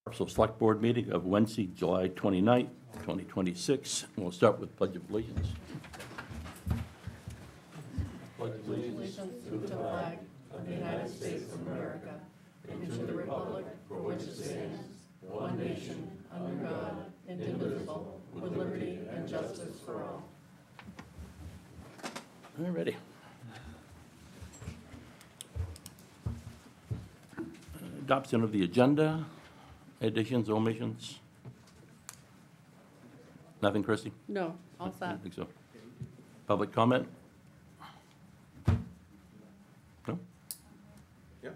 Harpswell Select Board meeting of Wednesday, July 29th, 2026. We'll start with Pledge of Allegiance. Pledge of allegiance To the flag of the United States of America and to the republic for which it stands, one nation, under God, indivisible, with liberty and justice for all. All righty. Adoption of the agenda, additions, omissions? Nothing, Christie? No, all I set. don't think so. Public comment? No? Yeah.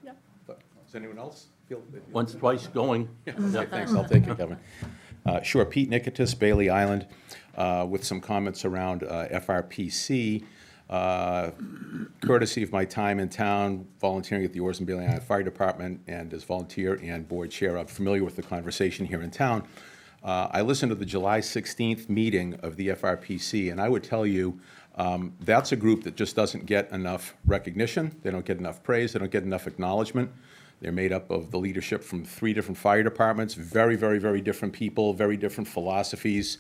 Yeah. Does anyone else feel? Once, twice, going. Yeah, thanks, I'll take it, Kevin. Sure, Pete Nikitas, Bailey Island, with some comments around FRPC. Courtesy of my time in town, volunteering at the Orson Bailey Island Fire Department, and as volunteer and board chair, I'm familiar with the conversation here in town. I listened to the July 16th meeting of the FRPC, and I would tell you, that's a group that just doesn't get enough recognition. They don't get enough praise. They don't get enough acknowledgement. They're made up of the leadership from 3 different fire departments, very, very, very different people, very different philosophies.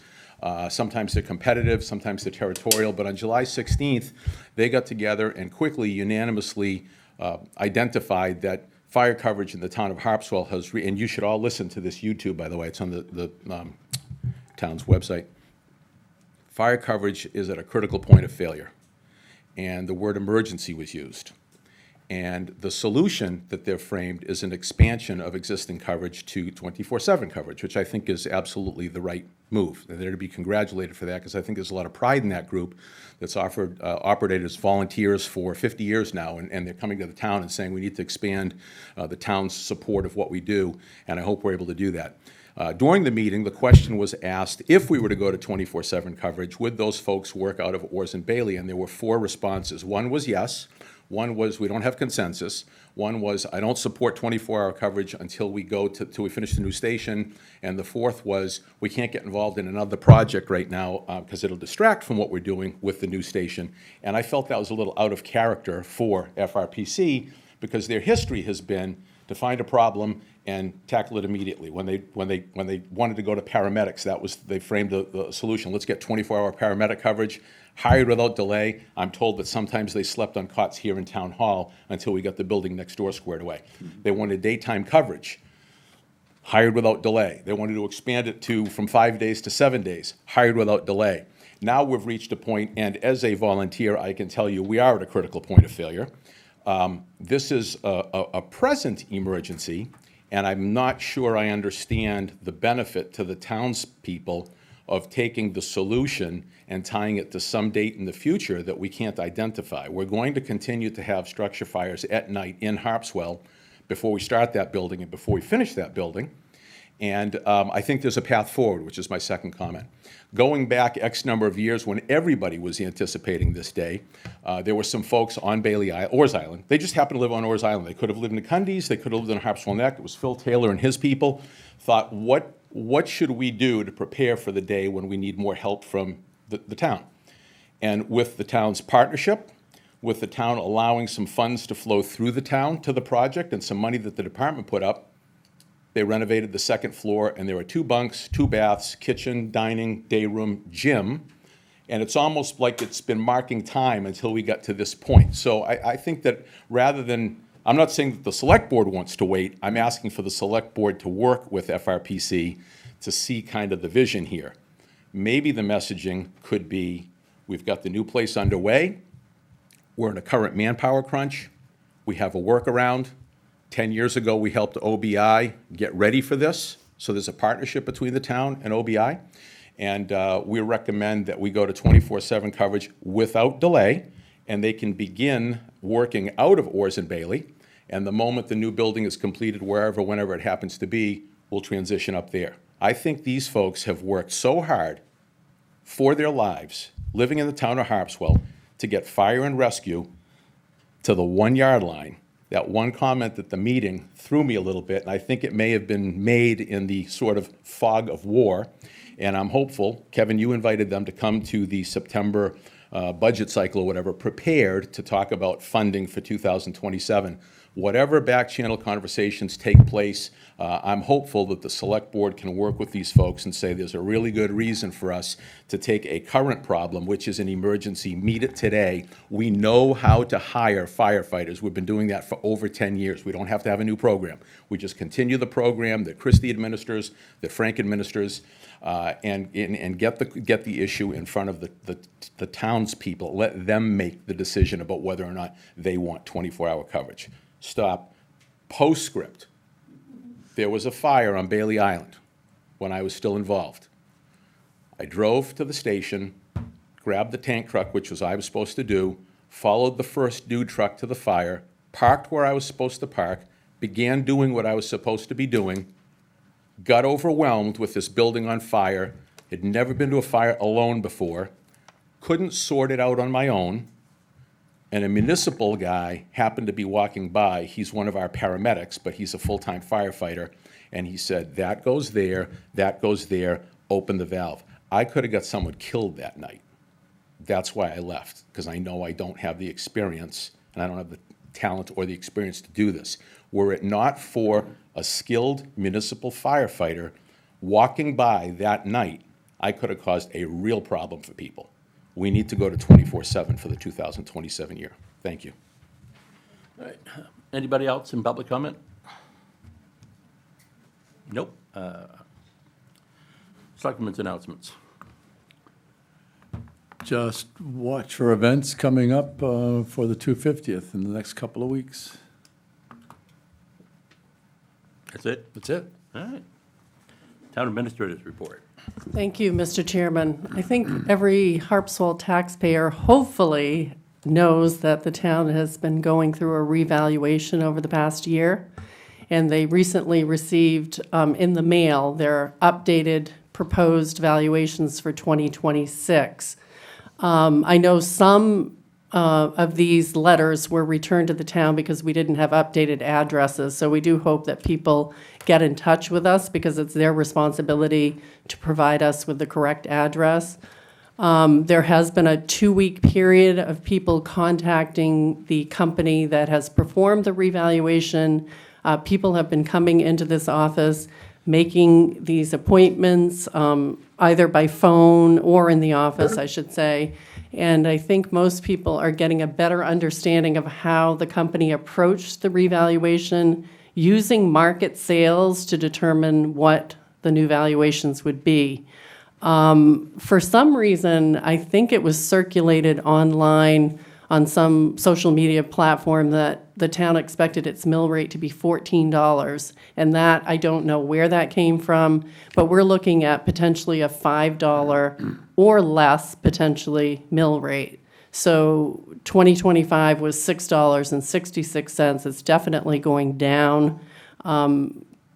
Sometimes they're competitive, sometimes they're territorial, but on July 16th, they got together and quickly, unanimously identified that fire coverage in the town of Harpswell has, and you should all listen to this YouTube, by the way, it's on the town's website. Fire coverage is at a critical point of failure, and the word emergency was used. And the solution that they've framed is an expansion of existing coverage to 24/7 coverage, which I think is absolutely the right move. They're to be congratulated for that, because I think there's a lot of pride in that group that's operated as volunteers for 50 years now, and they're coming to the town and saying we need to expand the town's support of what we do, and I hope we're able to do that. During the meeting, the question was asked, if we were to go to 24/7 coverage, would those folks work out of Orson Bailey? And there were 4 responses. One was yes. One was, we don't have consensus. One was, I don't support 24-hour coverage until we go till we finish the new station. And the 4th was, we can't get involved in another project right now because it'll distract from what we're doing with the new station. And I felt that was a little out of character for FRPC, because their history has been to find a problem and tackle it immediately. When they wanted to go to paramedics, they framed the solution. Let's get 24-hour paramedic coverage, hired without delay. I'm told that sometimes they slept on cots here in Town Hall until we got the building next door squared away. They wanted daytime coverage, hired without delay. They wanted to expand it from 5 days to 7 days, hired without delay. Now we've reached a point, and as a volunteer, I can tell you we are at a critical point of failure. This is a present emergency, and I'm not sure I understand the benefit to the townspeople of taking the solution and tying it to some date in the future that we can't identify. We're going to continue to have structure fires at night in Harpswell before we start that building and before we finish that building. And I think there's a path forward, which is my second comment. Going back X number of years when everybody was anticipating this day, there were some folks on Orr's Island. They just happened to live on Orr's Island. They could have lived in the Cundies. They could have lived in Harpswell Neck. It was Phil Taylor and his people thought, what should we do to prepare for the day when we need more help from the town? And with the town's partnership, with the town allowing some funds to flow through the town to the project and some money that the department put up, they renovated the 2nd floor, and there were 2 bunks, 2 baths, kitchen, dining, day room, gym, and it's almost like it's been marking time until we got to this point. So I think that rather than, I'm not saying that the select board wants to wait, I'm asking for the select board to work with FRPC to see kind of the vision here. Maybe the messaging could be, we've got the new place underway, we're in a current manpower crunch, we have a workaround. 10 years ago, we helped OBI get ready for this, so there's a partnership between the town and OBI, and we recommend that we go to 24/7 coverage without delay, and they can begin working out of Orson Bailey, and the moment the new building is completed, whenever it happens to be, we'll transition up there. I think these folks have worked so hard for their lives, living in the town of Harpswell, to get fire and rescue to the 1-yard line. That one comment at the meeting threw me a little bit, and I think it may have been made in the sort of fog of war, and I'm hopeful. Kevin, you invited them to come to the September budget cycle or whatever, prepared to talk about funding for 2027. Whatever back-channel conversations take place, I'm hopeful that the Select Board can work with these folks and say there's a really good reason for us to take a current problem, which is an emergency, meet it today. We know how to hire firefighters. We've been doing that for over 10 years. We don't have to have a new program. We just continue the program that Christie administers, that Frank administers, and get the issue in front of the townspeople. Let them make the decision about whether or not they want 24-hour coverage. Stop. Postscript. There was a fire on Bailey Island when I was still involved. I drove to the station, grabbed the tank truck, which was I was supposed to do, followed the first dude truck to the fire, parked where I was supposed to park, began doing what I was supposed to be doing, got overwhelmed with this building on fire, had never been to a fire alone before, couldn't sort it out on my own, and a municipal guy happened to be walking by. He's one of our paramedics, but he's a full-time firefighter, and he said, that goes there, open the valve. I could have got someone killed that night. That's why I left, because I know I don't have the experience, and I don't have the talent or the experience to do this. Were it not for a skilled municipal firefighter walking by that night, I could have caused a real problem for people. We need to go to 24/7 for the 2027 year. Thank you. All right. Anybody else in public comment? Nope. Selectmen's announcements. Just watch for events coming up for the 250th in the next couple of weeks. That's it? That's it. All right. Town Administrator's report. Thank you, Mr. Chairman. I think every Harpswell taxpayer hopefully knows that the town has been going through a revaluation over the past year, and they recently received in the mail their updated proposed valuations for 2026. I know some of these letters were returned to the town because we didn't have updated addresses, so we do hope that people get in touch with us because it's their responsibility to provide us with the correct address. There has been a 2-week period of people contacting the company that has performed the revaluation. People have been coming into this office, making these appointments, either by phone or in the office, I should say. And I think most people are getting a better understanding of how the company approached the revaluation, using market sales to determine what the new valuations would be. For some reason, I think it was circulated online on some social media platform that the town expected its mill rate to be $14. And that, I don't know where that came from, but we're looking at potentially a $5 or less, potentially, mill rate. So 2025 was $6.66. It's definitely going down,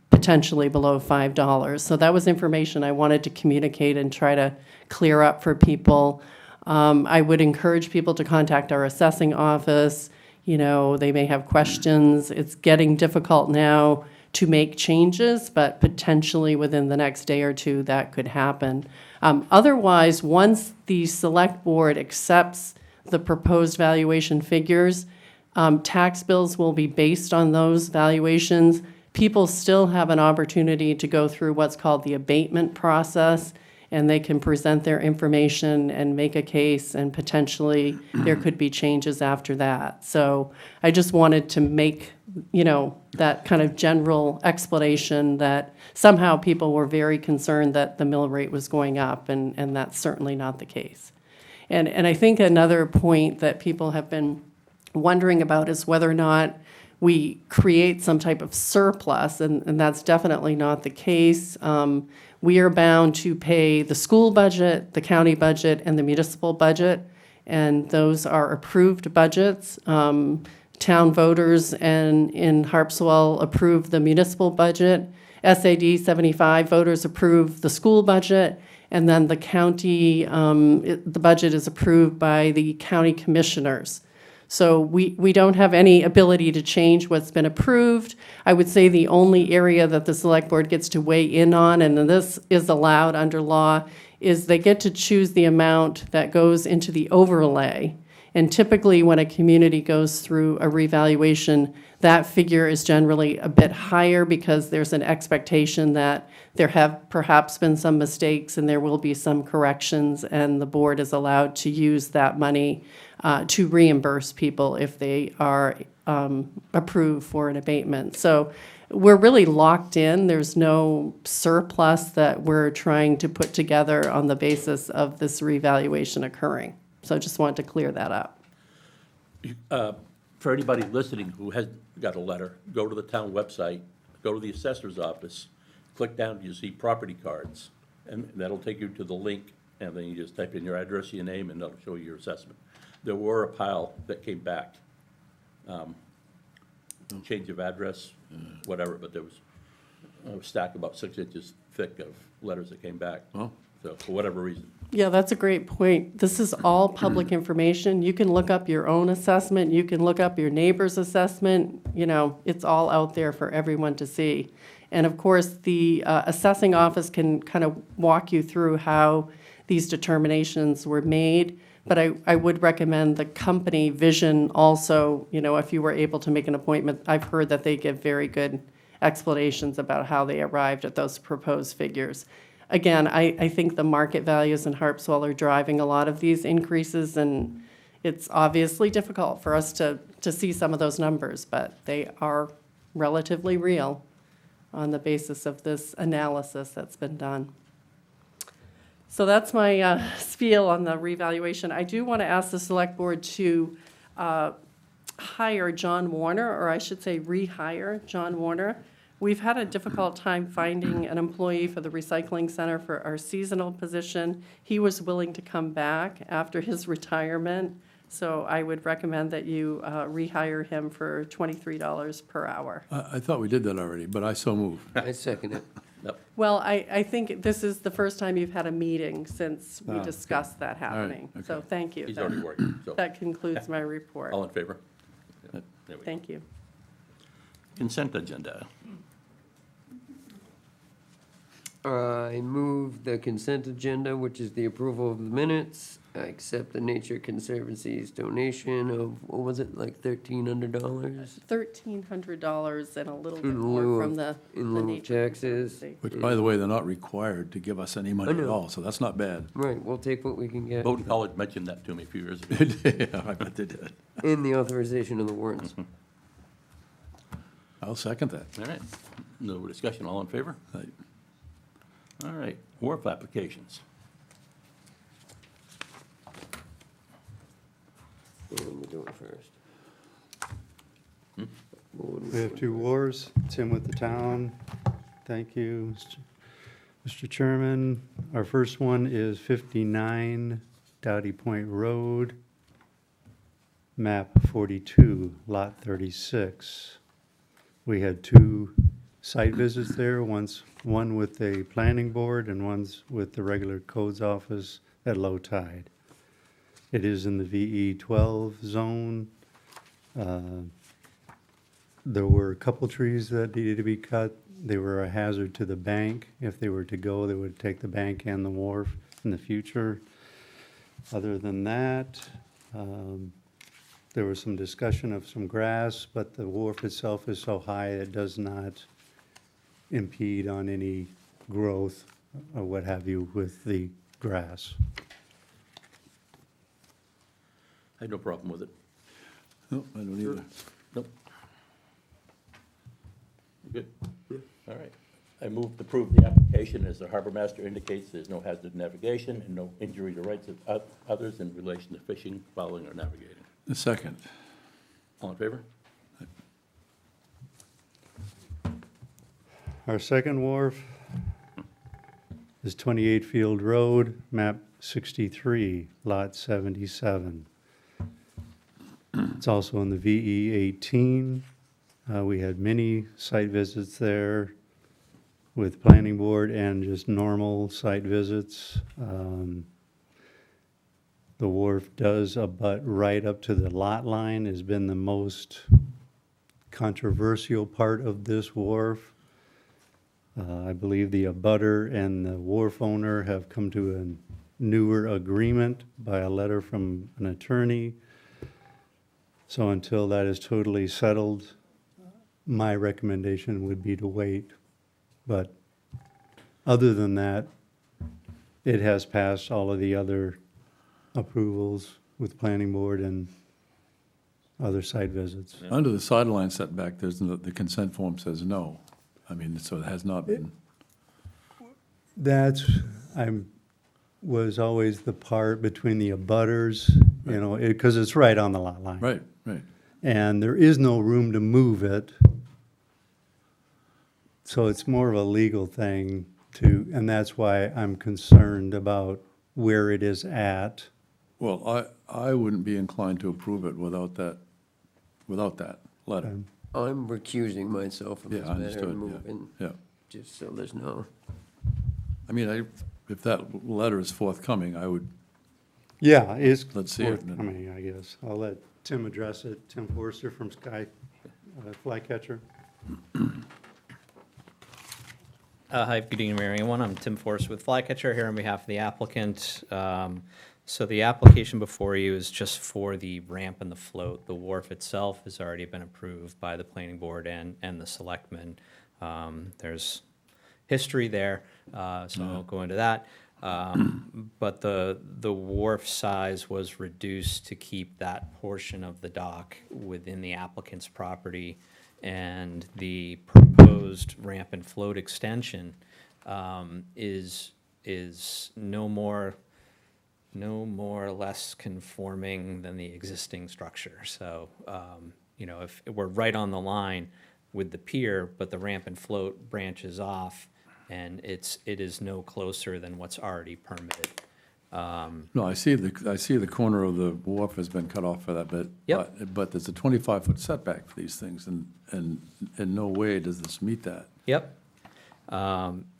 potentially below $5. So that was information I wanted to communicate and try to clear up for people. I would encourage people to contact our assessing office. You know, they may have questions. It's getting difficult now to make changes, but potentially within the next day or two that could happen. Otherwise, once the select board accepts the proposed valuation figures, tax bills will be based on those valuations. People still have an opportunity to go through what's called the abatement process, and they can present their information and make a case, and potentially there could be changes after that. So I just wanted to make, you know, that kind of general explanation that somehow people were very concerned that the mill rate was going up, and that's certainly not the case. And I think another point that people have been wondering about is whether or not we create some type of surplus, and that's definitely not the case. We are bound to pay the school budget, the county budget, and the municipal budget, and those are approved budgets. Town voters and in Harpswell approved the municipal budget. SAD 75 voters approved the school budget, and then the county, the budget is approved by the county commissioners. So we don't have any ability to change what's been approved. I would say the only area that the select board gets to weigh in on, and this is allowed under law, is they get to choose the amount that goes into the overlay. And typically, when a community goes through a revaluation, that figure is generally a bit higher because there's an expectation that there have perhaps been some mistakes and there will be some corrections, and the board is allowed to use that money to reimburse people if they are approved for an abatement. So we're really locked in. There's no surplus that we're trying to put together on the basis of this revaluation occurring. So just wanted to clear that up. For anybody listening who has got a letter, go to the town website, go to the assessor's office, click down, you see property cards, and that'll take you to the link, and then you just type in your address, your name, and that'll show you your assessment. There were a pile that came back. Change of address, whatever, but there was a stack about 6 inches thick of letters that came back. Oh. So, for whatever reason. Yeah, that's a great point. This is all public information. You can look up your own assessment. You can look up your neighbor's assessment. You know, it's all out there for everyone to see. And of course, the assessing office can kind of walk you through how these determinations were made. But I would recommend the company Vision also, you know, if you were able to make an appointment. I've heard that they give very good explanations about how they arrived at those proposed figures. Again, I think the market values in Harpswell are driving a lot of these increases, and it's obviously difficult for us to see some of those numbers, but they are relatively real on the basis of this analysis that's been done. So that's my spiel on the revaluation. I do want to ask the select board to hire John Warner, or I should say rehire John Warner. We've had a difficult time finding an employee for the recycling center for our seasonal position. He was willing to come back after his retirement, so I would recommend that you rehire him for $23 per hour. I thought we did that already, but I so move. I second it. Yep. Well, I think this is the first time you've had a meeting since we Ah, discussed that happening. okay. So thank you. He's already working, so, That concludes my report. all in favor? There we go. Thank you. Consent agenda. I move the consent agenda, which is the approval of the minutes. I accept the Nature Conservancy's donation of, what was it, like $1,300? $1,300 and a little bit In more lieu from of- the in lieu of Nature taxes. Conservancy. Which, by the way, they're not required to give us any money I at know. all, so that's not bad. Right, we'll take what we can get. Bowdoin College mentioned that to me a few years ago. Yeah, I bet they did. In the authorization of the warrants. I'll second that. All right, no discussion, all in favor? Right. All right, wharf applications. What are we doing first? We have two wars. Tim with the town. Thank you, Mr. Chairman. Our first one is 59 Dowdy Point Road, map 42, lot 36. We had two site visits there, one with the planning board and one's with the regular codes office at low tide. It is in the VE 12 zone. There were a couple trees that needed to be cut. They were a hazard to the bank. If they were to go, they would take the bank and the wharf in the future. Other than that, there was some discussion of some grass, but the wharf itself is so high it does not impede on any growth or what have you with the grass. I had no problem with it. No, I don't either. Nope. Good. All right. I move to approve the application as the harbor master indicates there's no hazard navigation and no injury to rights of others in relation to fishing, fouling, or navigating. The second. All in favor? Our second wharf is 28 Field Road, map 63, lot 77. It's also in the VE 18. We had many site visits there with planning board and just normal site visits. The wharf does abut right up to the lot line, has been the most controversial part of this wharf. I believe the abutter and the wharf owner have come to a newer agreement by a letter from an attorney So until that is totally settled, my recommendation would be to wait. But other than that, it has passed all of the other approvals with planning board and other site visits. Under the sideline setback, the consent form says no. I mean, so it has not been. That's, was always the part between the abutters, you know, because it's right on the lot line. Right, right. And there is no room to move it. So it's more of a legal thing and that's why I'm concerned about where it is at. Well, I wouldn't be inclined to approve it without that letter. I'm recusing myself from Yeah, this I matter understood, and moving, Yeah. just so there's no. I mean, if that letter is forthcoming, I would, Yeah, it's Let's see it. forthcoming, I guess. I'll let Tim address it. Tim Forster from Sky Flycatcher. Hi, good evening, everyone. I'm Tim Force with Flycatcher here on behalf of the applicant. So the application before you is just for the ramp and the float. The wharf itself has already been approved by the planning board and the selectmen. There's history there, so I won't go into that. But the wharf size was reduced to keep that portion of the dock within the applicant's property. And the proposed ramp and float extension is no more or less conforming than the existing structure. So, you know, if we're right on the line with the pier, but the ramp and float branches off, and it is no closer than what's already permitted. no, I see the corner of the wharf has been cut off for that bit. Yep. But there's a 25-foot setback for these things, and in no way does this meet that. Yep.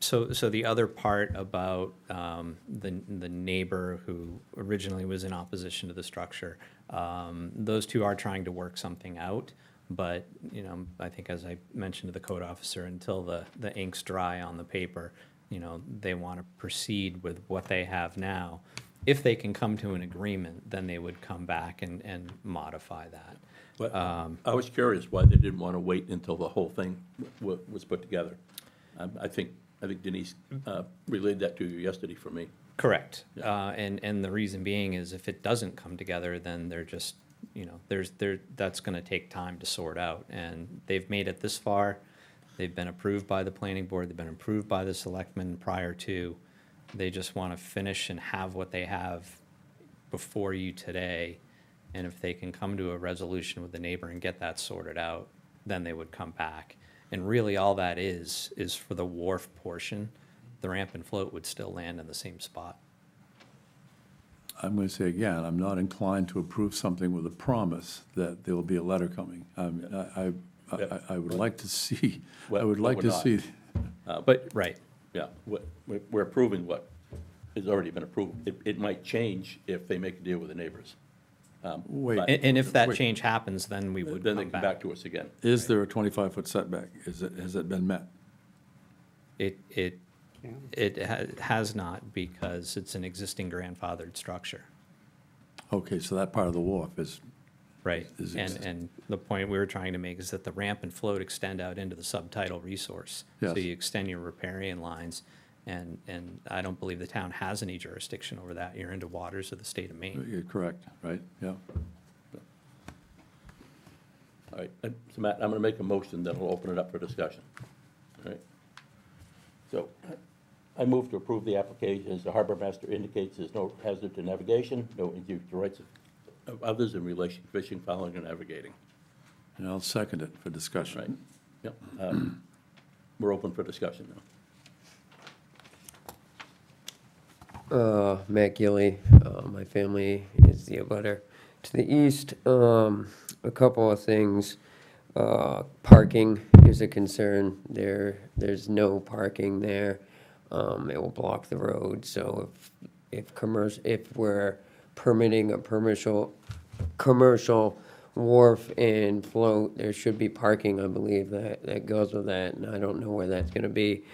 So the other part about the neighbor who originally was in opposition to the structure, those two are trying to work something out. But, you know, I think as I mentioned to the code officer, until the ink's dry on the paper, you know, they want to proceed with what they have now. If they can come to an agreement, then they would come back and modify that. But I was curious why they didn't want to wait until the whole thing was put together. I think Denise relayed that to you yesterday for me. Correct. And the reason being is if it doesn't come together, then they're just, you know, that's going to take time to sort out. And they've made it this far. They've been approved by the planning board. They've been approved by the selectmen prior to. They just want to finish and have what they have before you today. And if they can come to a resolution with the neighbor and get that sorted out, then they would come back. And really all that is for the wharf portion. The ramp and float would still land in the same spot. I'm going to say again, I'm not inclined to approve something with a promise that there will be a letter coming. I would like to see, I would like But to we're not. see, But, right. Yeah, we're approving what has already been approved. It might change if they make a deal with the neighbors. wait, But- And if that Wait. change happens, then we would Then they come come back to us again. is there a 25-foot setback? Has it been met? It has not because it's an existing grandfathered structure. Okay, so that part of the wharf is, Right. Is exist- And the point we were trying to make is that the ramp and float extend out into the subtidal resource. So Yes. you extend your riparian lines, and I don't believe the town has any jurisdiction over that. You're into waters of the state of Maine. you're correct, right? Yeah. All right, so Matt, I'm going to make a motion that will open it up for discussion. All right? So I move to approve the application as the harbor master indicates there's no hazard to navigation, no injury to rights of others in relation to fishing, fouling, or navigating. And I'll second it for discussion. Right? Yep. We're open for discussion now. Matt Gilly, my family is the abutter to the east. A couple of things. Parking is a concern. There's no parking there. It will block the road, so if we're permitting a commercial wharf and float, there should be parking, I believe, that goes with that, and I don't know where that's gonna be.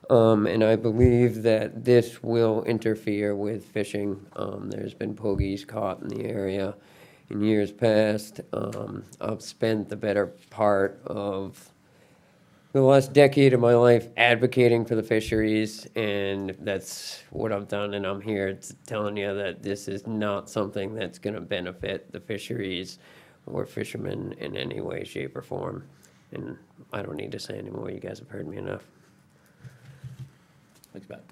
And I believe that this will interfere with fishing. There's been pogies caught in the area, in years past. I've spent the better part of the last decade of my life advocating for the fisheries, and that's what I've done, and I'm here telling you that this is not something that's gonna benefit the fisheries or fishermen in any way, shape, or form. And I don't need to say anymore, you guys have heard me enough. Thanks, Matt.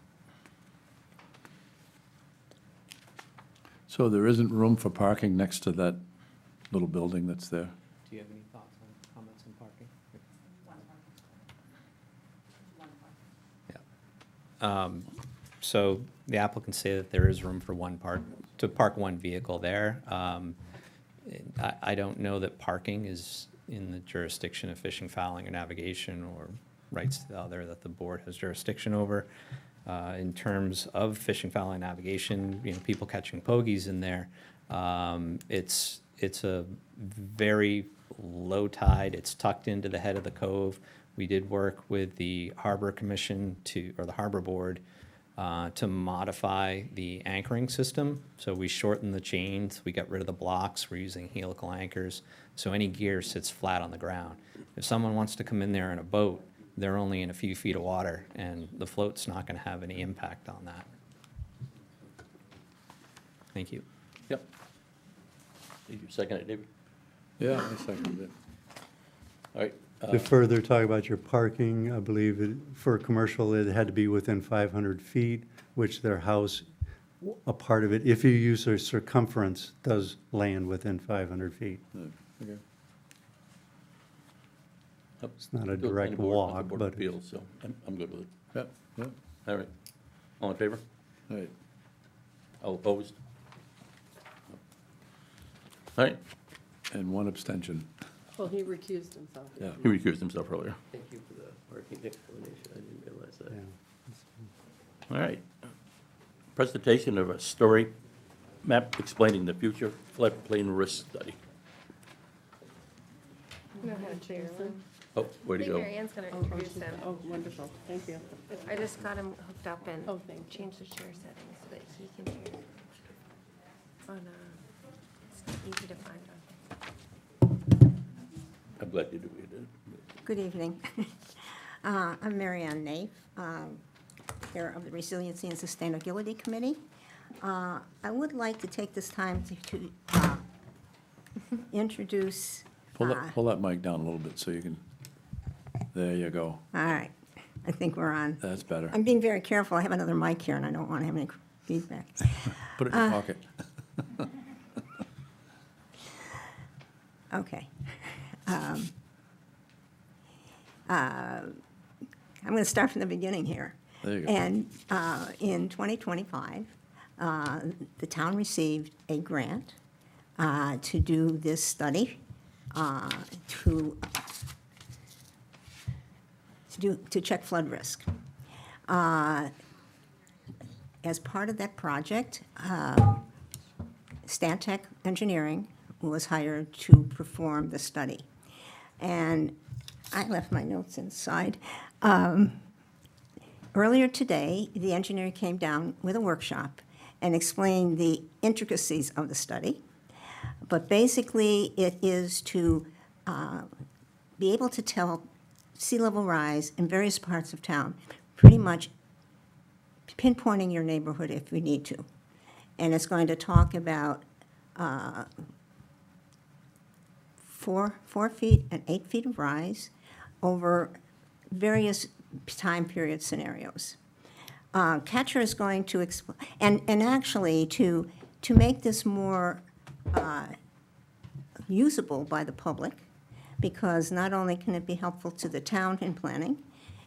So there isn't room for parking next to that little building that's there? Do you have any thoughts on comments on parking? So the applicants say that there is room for to park one vehicle there. I don't know that parking is in the jurisdiction of fishing, fouling, or navigation, or rights to the other that the board has jurisdiction over. In terms of fishing, fouling, navigation, people catching pogies in there, it's a very low tide. It's tucked into the head of the cove. We did work with the Harbor Commission or the Harbor Board to modify the anchoring system. So we shortened the chains, we got rid of the blocks, we're using helical anchors, so any gear sits flat on the ground. If someone wants to come in there in a boat, they're only in a few feet of water, and the float's not gonna have any impact on that. Thank you. Yep. Did you second it, David? Yeah, I seconded it. All right. To further talk about your parking, I believe for commercial, it had to be within 500 feet, which their house, a part of it, if you use their circumference, does land within 500 feet. Okay. It's not a Still direct planning board, walk, Board of but Appeals, so I'm good with it. Yep, yep, All right. All in favor? all right. All opposed? All right. And one abstention, Well, he recused himself. yeah. He recused himself earlier. Thank you for the parking explanation, I didn't realize that. yeah. All right. Presentation of a story map explaining the future floodplain risk study. know how to chair one. Oh, where'd I he think go? Mary Ann's gonna introduce him. Oh, wonderful, thank you. I just got him hooked up and Oh, thank you. changed the chair settings so that he can hear on, it's not easy to find on. I'm glad you do what you did. Good evening. I'm Mary Ann Naif, Chair of the Resiliency and Sustainability Committee. I would like to take this time to introduce. Pull that mic down a little bit so you can, there you go. All right, I think we're on. That's better. I'm being very careful. I have another mic here, and I don't want to have any feedback. Put it in your pocket. Okay. I'm going to start from the beginning here. There you go. And in 2025, the town received a grant to do this study, to check flood risk. As part of that project, Stantec Engineering was hired to perform the study. And I left my notes inside. Earlier today, the engineer came down with a workshop and explained the intricacies of the study. But basically, it is to be able to tell sea level rise in various parts of town, pretty much pinpointing your neighborhood if we need to. And it's going to talk about 4 feet and 8 feet of rise over various time period scenarios. Catcher is going to explain, and actually to make this more usable by the public, because not only can it be helpful to the town in planning,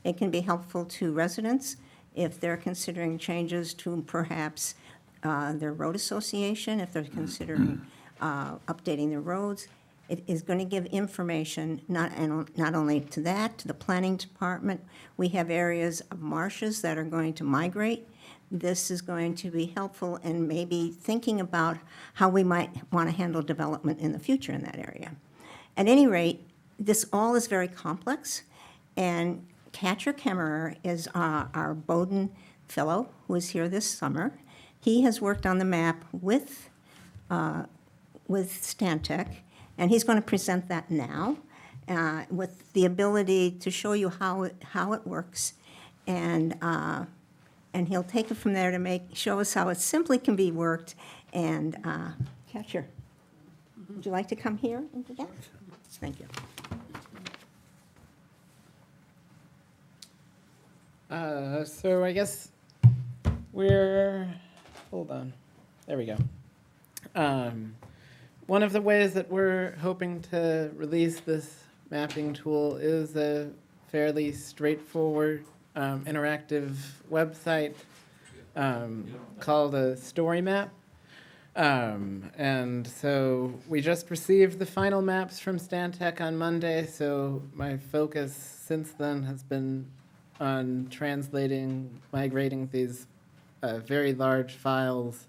it can be helpful to residents if they're considering changes to perhaps their road association, if they're considering updating their roads. It is going to give information not only to that, to the planning department. We have areas of marshes that are going to migrate. This is going to be helpful in maybe thinking about how we might want to handle development in the future in that area. At any rate, this all is very complex, and Catcher Kemmerer is our Bowdoin fellow who is here this summer. He has worked on the map with with Stantec, and he's going to present that now, with the ability to show you how it works, and he'll take it from there to show us how it simply can be worked. And Catcher, would you like to come here and do that? Thank you. So I guess hold on, there we go. One of the ways that we're hoping to release this mapping tool is a fairly straightforward, interactive website called a story map. And so we just received the final maps from Stantec on Monday, so my focus since then has been on migrating these very large files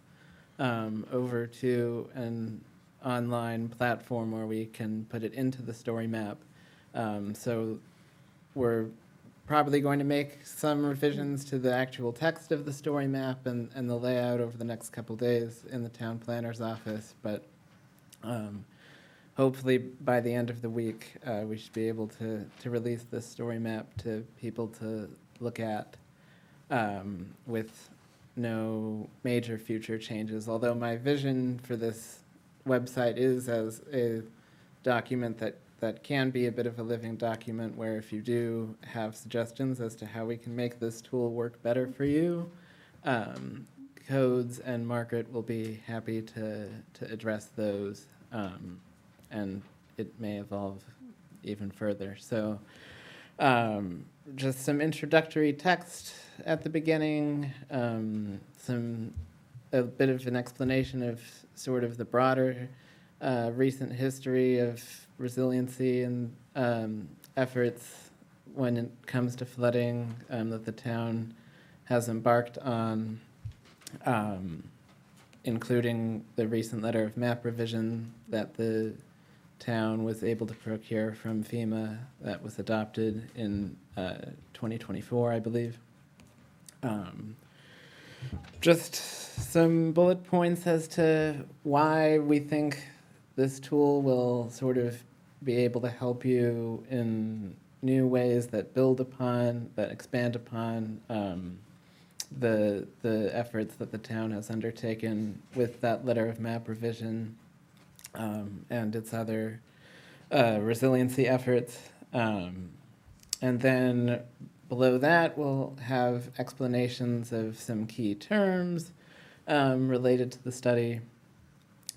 over to an online platform where we can put it into the story map. So we're probably going to make some revisions to the actual text of the story map and the layout over the next couple days in the town planner's office, but hopefully by the end of the week, we should be able to release this story map to people to look at with no major future changes, although my vision for this website is as a document that can be a bit of a living document, where if you do have suggestions as to how we can make this tool work better for you, Codes and Margaret will be happy to address those, and it may evolve even further. So just some introductory text at the beginning, a bit of an explanation of sort of the broader recent history of resiliency and efforts when it comes to flooding that the town has embarked on, including the recent letter of map revision that the town was able to procure from FEMA that was adopted in 2024, I believe. Just some bullet points as to why we think this tool will sort of be able to help you in new ways that build upon, that expand upon the efforts that the town has undertaken with that letter of map revision and its other resiliency efforts. And then below that, we'll have explanations of some key terms related to the study,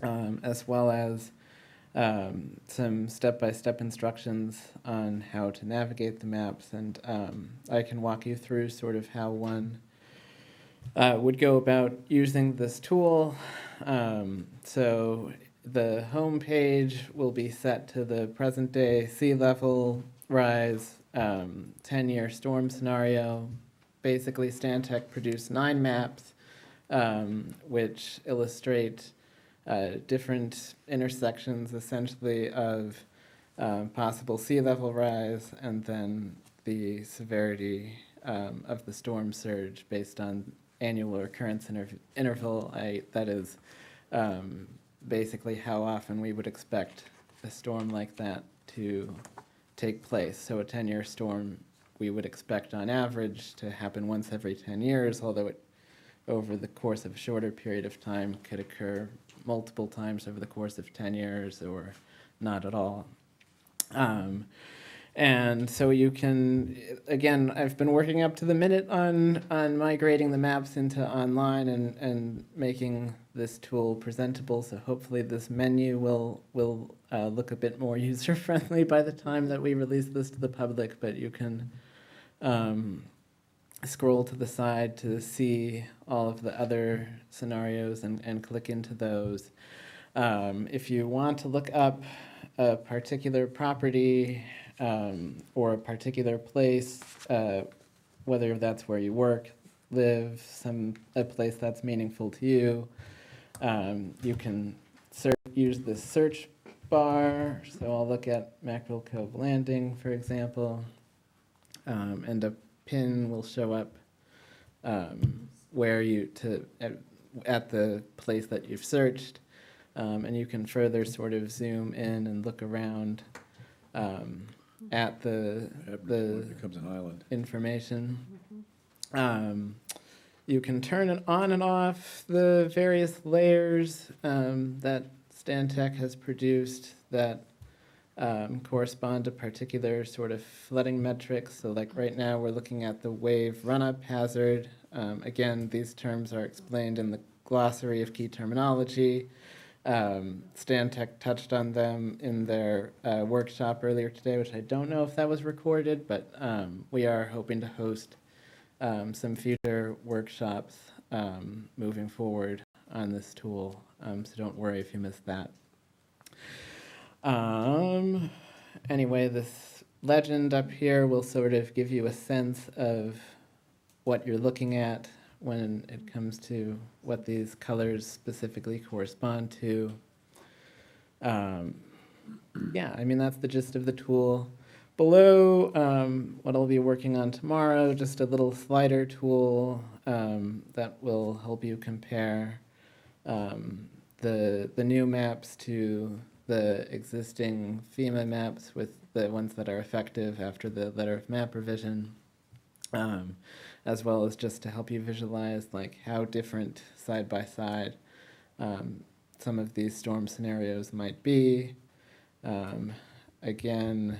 as well as some step-by-step instructions on how to navigate the maps. And I can walk you through sort of how one would go about using this tool. So the home page will be set to the present-day sea level rise 10-year storm scenario. Basically, Stantec produced 9 maps which illustrate different intersections, essentially, of possible sea level rise and then the severity of the storm surge based on annual occurrence interval. That is basically how often we would expect a storm like that to take place. So a 10-year storm we would expect on average to happen once every 10 years, although it over the course of a shorter period of time could occur multiple times over the course of 10 years or not at all. And so you can, again, I've been working up to the minute on migrating the maps into online and making this tool presentable. So hopefully this menu will look a bit more user-friendly by the time that we release this to the public, but you can scroll to the side to see all of the other scenarios and click into those. If you want to look up a particular property or a particular place, whether that's where you work, live, a place that's meaningful to you, you can use the search bar. So I'll look at Mackerel Cove Landing, for example, and a pin will show up where at the place that you've searched. And you can further sort of zoom in and look around at the It becomes an island. information. You can turn it on and off the various layers that Stantec has produced that correspond to particular sort of flooding metrics. So like right now, we're looking at the wave run-up hazard. Again, these terms are explained in the glossary of key terminology. Stantec touched on them in their workshop earlier today, which I don't know if that was recorded, but we are hoping to host some future workshops moving forward on this tool, so don't worry if you missed that. Anyway, this legend up here will sort of give you a sense of what you're looking at when it comes to what these colors specifically correspond to. Yeah, I mean, that's the gist of the tool. Below, what I'll be working on tomorrow, just a little slider tool that will help you compare the new maps to the existing FEMA maps with the ones that are effective after the letter of map revision, as well as just to help you visualize like how different side by side some of these storm scenarios might be. Again,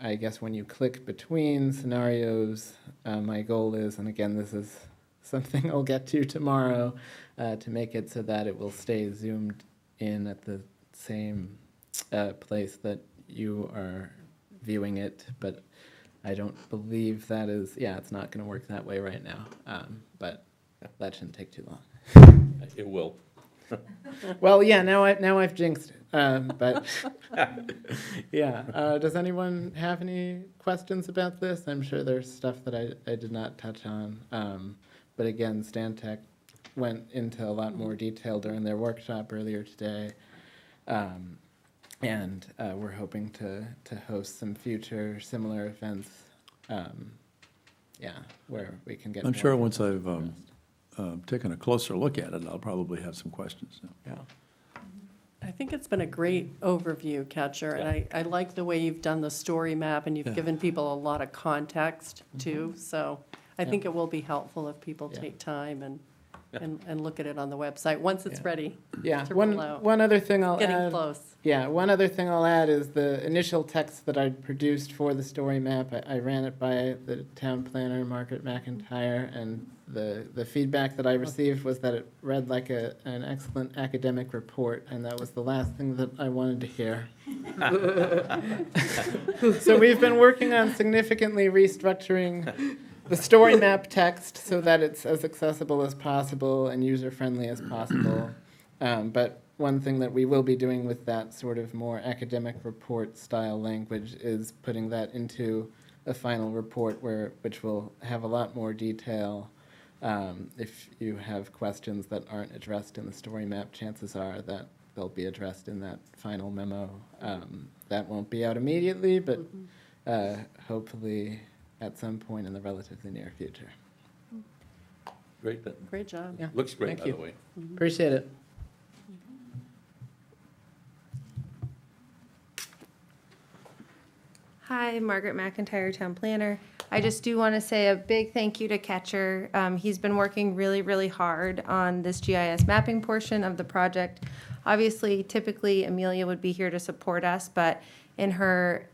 I guess when you click between scenarios, my goal is, and again, this is something I'll get to tomorrow, to make it so that it will stay zoomed in at the same place that you are viewing it, but I don't believe that is, yeah, it's not going to work that way right now, but that shouldn't take too long. It will. Well, yeah, now I've jinxed it, but yeah. Does anyone have any questions about this? I'm sure there's stuff that I did not touch on, but again, Stantec went into a lot more detail during their workshop earlier today. And we're hoping to host some future similar events, where we can get I'm more sure once people I've taken a closer look at it, I'll probably have some questions. Yeah. I think it's been a great overview, Catcher, and I like the way you've done the story map, and you've given people a lot of context, too, so I think it will be helpful if people Yeah. take time and look at it on the website, once it's Yeah. ready Yeah, to roll out. one other thing I'll Getting add. close. Yeah, one other thing I'll add is the initial text that I produced for the story map. I ran it by the town planner, Margaret McIntyre, and the feedback that I received was that it read like an excellent academic report, and that was the last thing that I wanted to hear. So we've been working on significantly restructuring the story map text so that it's as accessible as possible and user-friendly as possible. But one thing that we will be doing with that sort of more academic report style language is putting that into a final report which will have a lot more detail. If you have questions that aren't addressed in the story map, chances are that they'll be addressed in that final memo. That won't be out immediately, but hopefully at some point in the relatively near future. Great, Great job. Yeah. looks great, Thank by you. the way. Appreciate it. Hi, Margaret McIntyre, Town Planner. I just do want to say a big thank you to Catcher. He's been working really, really hard on this GIS mapping portion of the project. Obviously, typically Amelia would be here to support us, but in her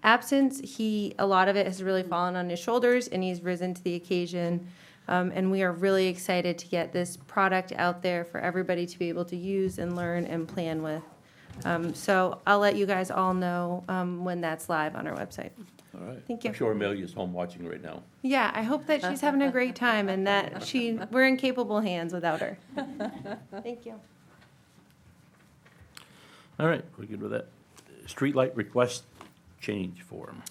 absence, a lot of it has really fallen on his shoulders, and he's risen to the occasion. And we are really excited to get this product out there for everybody to be able to use and learn and plan with. So I'll let you guys all know when that's live on our website. All right. Thank you. I'm sure Amelia's home watching right now. Yeah, I hope that she's having a great time and that we're in capable hands without her. Thank you. All right, we're good with that. Streetlight request change form.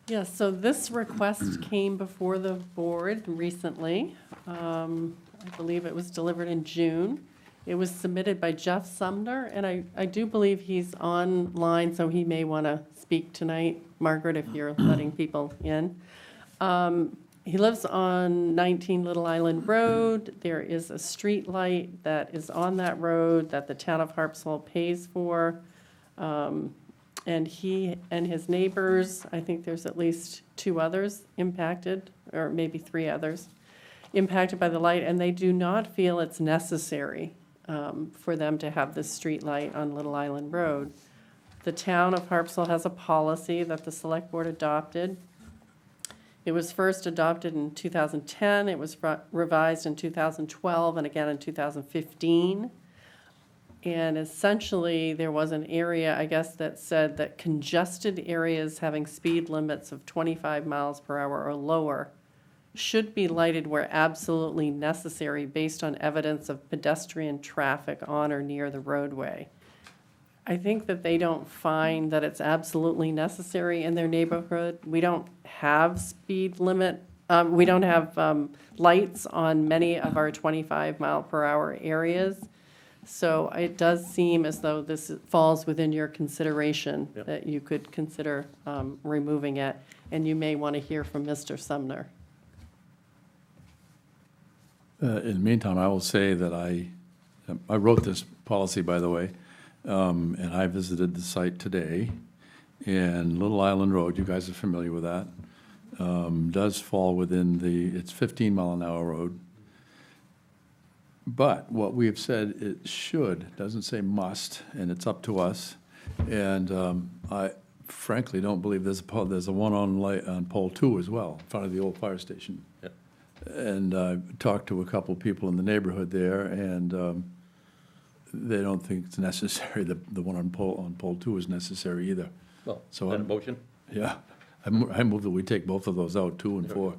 Yes, so this request came before the board recently. I believe it was delivered in June. It was submitted by Jeff Sumner, and I do believe he's online, so he may want to speak tonight, Margaret, if you're letting people in. He lives on 19 Little Island Road. There is a street light that is on that road that the town of Harpswell pays for. And he and his neighbors, I think there's at least 2 others impacted, or maybe 3 others, impacted by the light, and they do not feel it's necessary for them to have this street light on Little Island Road. The town of Harpswell has a policy that the select board adopted. It was first adopted in 2010, it was revised in 2012, and again in 2015. And essentially, there was an area, I guess, that said that congested areas having speed limits of 25 miles per hour or lower should be lighted where absolutely necessary based on evidence of pedestrian traffic on or near the roadway. I think that they don't find that it's absolutely necessary in their neighborhood. We don't have speed limit, we don't have lights on many of our 25 mile per hour areas. So it does seem as though this falls within your consideration, Yep. that you could consider removing it, and you may want to hear from Mr. Sumner. In the meantime, I will say that I wrote this policy, by the way, and I visited the site today. And Little Island Road, you guys are familiar with that, does fall within it's 15-mile-an-hour road. But what we have said, it should, doesn't say must, and it's up to us. And I frankly don't believe there's a one on pole 2 as well, in front of the old fire station. Yep. And I talked to a couple of people in the neighborhood there, and they don't think it's necessary, the one on pole 2 is necessary either. Well, So that a I'm- motion? Yeah, I move that we take both of those out, 2 and 4.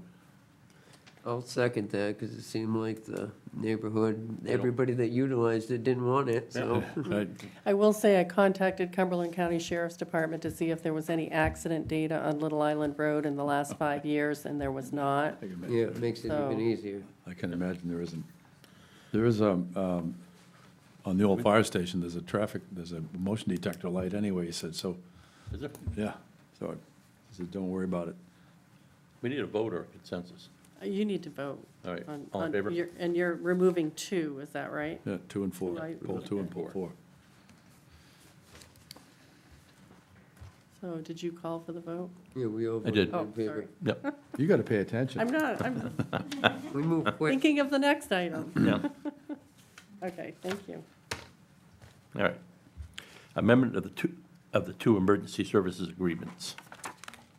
I'll second that, because it seemed like the neighborhood, everybody that utilized it didn't want it, so. Right. I will say I contacted Cumberland County Sheriff's Department to see if there was any accident data on Little Island Road in the last 5 years, and there was not. I can imagine. Yeah, it makes it So- even easier. I can imagine there isn't. There is on the old fire station, there's a motion detector light anyway, he said, so, Is there? yeah. So he said, don't worry about it. We need a vote or a consensus. You need to vote. All right, on- all in on favor? And you're removing 2, is that right? Yeah, 2 and 4, Right. pole 2 and pole 4. So did you call for the vote? Yeah, we all I did. voted Oh, in favor. sorry. Yep, You got to pay attention. I'm not, I'm We move quick. thinking of the next item. yeah, Okay, thank you. all right. Amendment of the two emergency services agreements.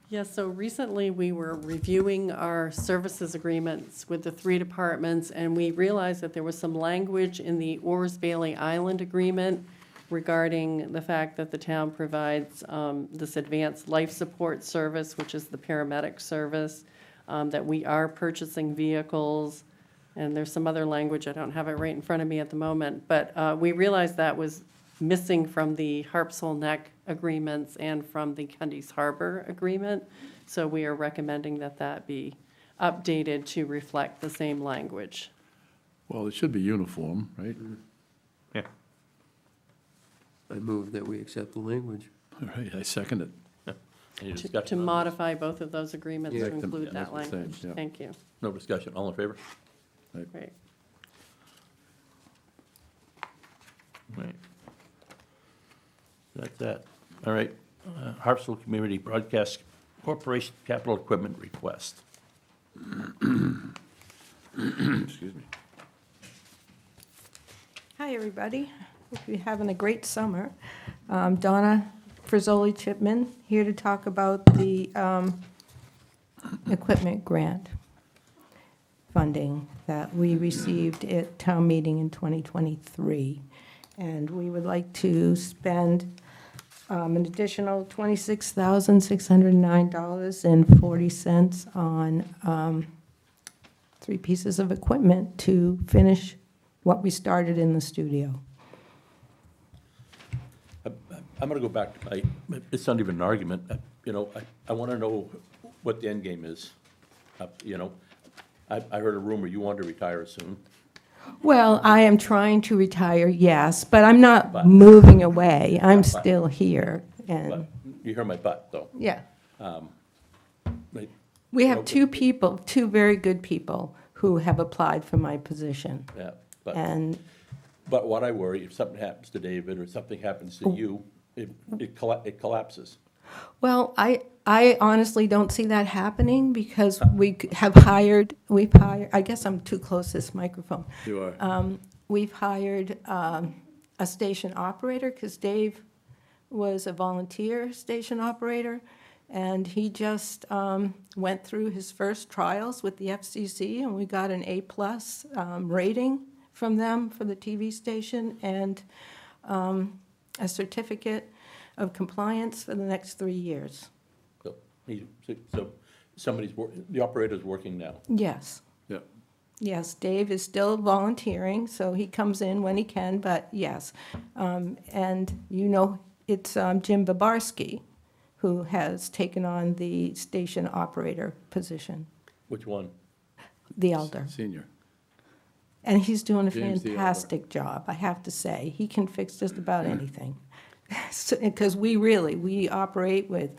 Yes, so recently we were reviewing our services agreements with the 3 departments, and we realized that there was some language in the Orrs Bailey Island agreement regarding the fact that the town provides this advanced life support service, which is the paramedic service, that we are purchasing vehicles, and there's some other language, I don't have it right in front of me at the moment, but we realized that was missing from the Harpswell Neck agreements and from the Cundy's Harbor agreement. So we are recommending that that be updated to reflect the same language. Well, it should be uniform, right? Yeah. I move that we accept the language. All right, I second it. Any To discussion on this? modify both of those agreements Yeah. to Make them- include that make the same, language. yeah. Thank you. No discussion, all in favor? Great. Right. That's that. All right, Harpswell Community Broadcast Corporation Capital Equipment Request. Excuse me. Hi, everybody. Hope you're having a great summer. Donna Frizzoli Chipman, here to talk about the equipment grant funding that we received at town meeting in 2023. And we would like to spend an additional $26,609.40 on 3 pieces of equipment to finish what we started in the studio. I'm gonna go back to it's not even an argument, I wanna know what the end game is. I heard a rumor you want to retire soon. Well, I am trying to retire, yes, but I'm But- not moving away. I'm But- still here, But and, you hear my butt, though. yeah. Like, We have two people, two very good people who have applied for my position. Yeah, And but what I worry, if something happens to David or something happens to you, it collapses. well, I honestly don't see that happening because we've hired, I guess I'm too close to this microphone. You are. We've hired a station operator because Dave was a volunteer station operator, and he just went through his first trials with the FCC, and we got an A-plus rating from them for the TV station and a certificate of compliance for the next 3 years. So, so the operator's working now. Yes. Yeah. Yes, Dave is still volunteering, so he comes in when he can, but yes. And it's Jim Babarski who has taken on the station operator position, Which one? the elder. Senior. And he's doing a James the elder. fantastic job, I have to say. He can fix just about anything. Because we operate with,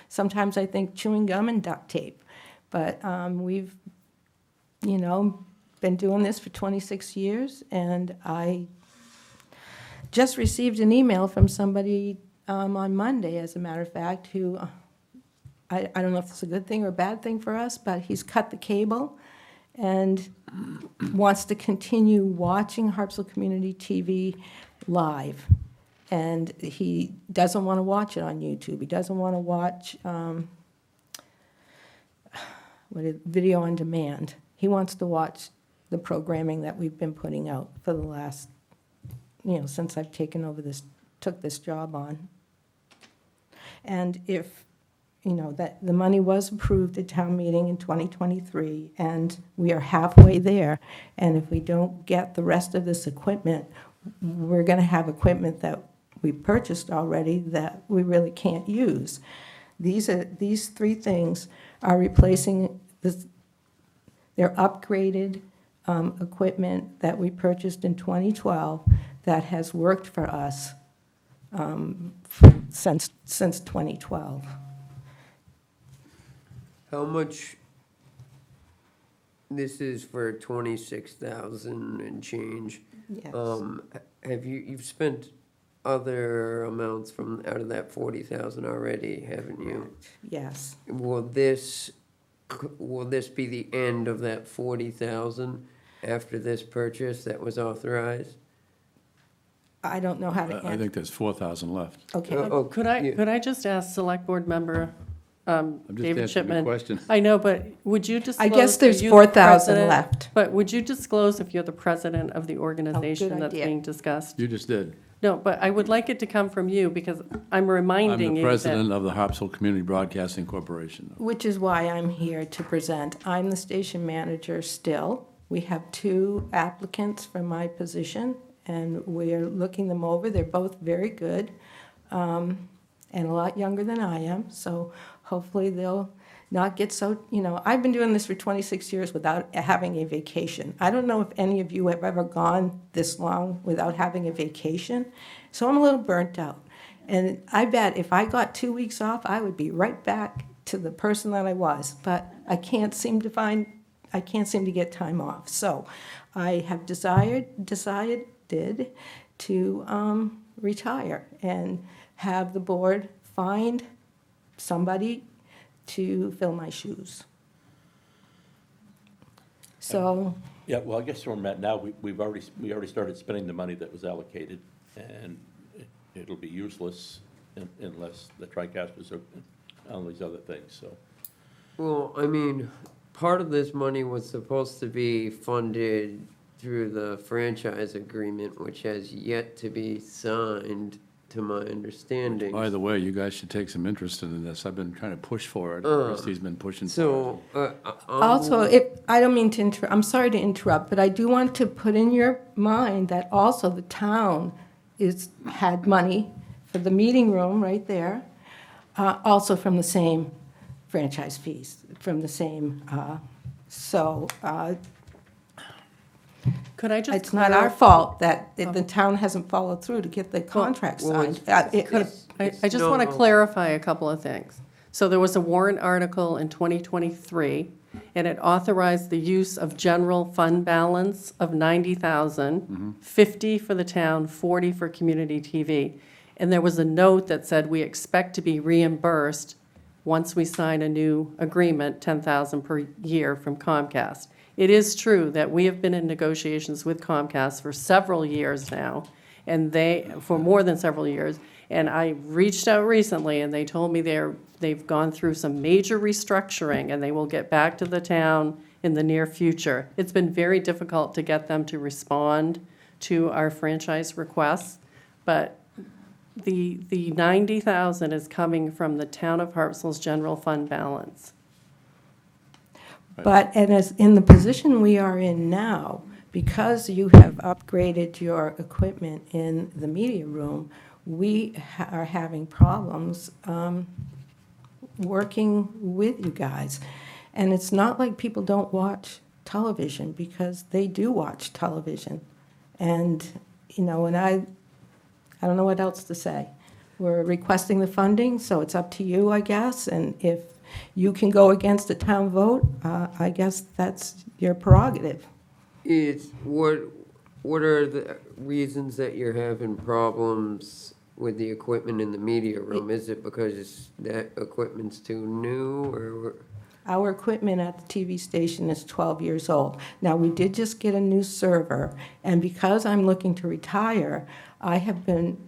sometimes I think chewing gum and duct tape. But we've, been doing this for 26 years, and I just received an email from somebody on Monday, as a matter of fact, who, I don't know if it's a good thing or a bad thing for us, but he's cut the cable and wants to continue watching Harpswell Community TV live. And he doesn't want to watch it on YouTube. He doesn't want to watch video on demand. He wants to watch the programming that we've been putting out for the last, since I've took this job on. And if, that the money was approved at town meeting in 2023, and we are halfway there, and if we don't get the rest of this equipment, we're going to have equipment that we purchased already that we really can't use. These three things are replacing this. They're upgraded equipment that we purchased in 2012 that has worked for us since 2012. How much, this is for 26,000 and change. Yes. You've spent other amounts out of that 40,000 already, haven't you? Yes. Will this be the end of that 40,000 after this purchase that was authorized? I don't know how to I answer. think there's 4,000 left. Okay. Could I just ask Select Board Member I'm just David asking a Shipman? question. I know, but would you disclose? I guess are there's you the 4,000 president? left. But would you disclose if you're the president of the organization that's idea. being discussed? You just did. No, but I would like it to come from you because I'm reminding I'm the you president that. of the Harpswell Community Broadcasting Corporation. Which is why I'm here to present. I'm the station manager still. We have 2 applicants for my position, and we're looking them over. They're both very good, and a lot younger than I am, so hopefully they'll not get so, I've been doing this for 26 years without having a vacation. I don't know if any of you have ever gone this long without having a vacation, so I'm a little burnt out. And I bet if I got 2 weeks off, I would be right back to the person that I was, but I can't seem to get time off. So I have decided to retire and have the board find somebody to fill my shoes. So, Yeah, well, I guess where I'm at now, we already started spending the money that was allocated, and it'll be useless unless the TriCasters are on these other things, so. Well, I mean, part of this money was supposed to be funded through the franchise agreement, which has yet to be signed, to my understanding. By the way, you guys should take some interest in this. I've been trying to push for it. Christie's been pushing for it. So, also, I don't mean to interrupt, I'm sorry to interrupt, but I do want to put in your mind that also the town had money for the meeting room right there, also from the same franchise fees, from the same, Could I just? it's not our fault that the town hasn't followed through to get the contract well, signed. I just want to clarify a couple of things. So there was a warrant article in 2023, and it authorized the use of general fund balance of 90,000, 50 for the town, 40 for community TV. And there was a note that said we expect to be reimbursed once we sign a new agreement, 10,000 per year from Comcast. It is true that we have been in negotiations with Comcast for several years now, and for more than several years. And I reached out recently, and they told me they've gone through some major restructuring, and they will get back to the town in the near future. It's been very difficult to get them to respond to our franchise requests, but the 90,000 is coming from the town of Harpswell's general fund balance. But, and as in the position we are in now, because you have upgraded your equipment in the media room, we are having problems working with you guys. And it's not like people don't watch television, because they do watch television. And, you know, and I don't know what else to say. We're requesting the funding, so it's up to you, I guess. And if you can go against a town vote, I guess that's your prerogative. What are the reasons that you're having problems with the equipment in the media room? Is it because that equipment's too new, or? Our equipment at the TV station is 12 years old. Now, we did just get a new server, and because I'm looking to retire, I have been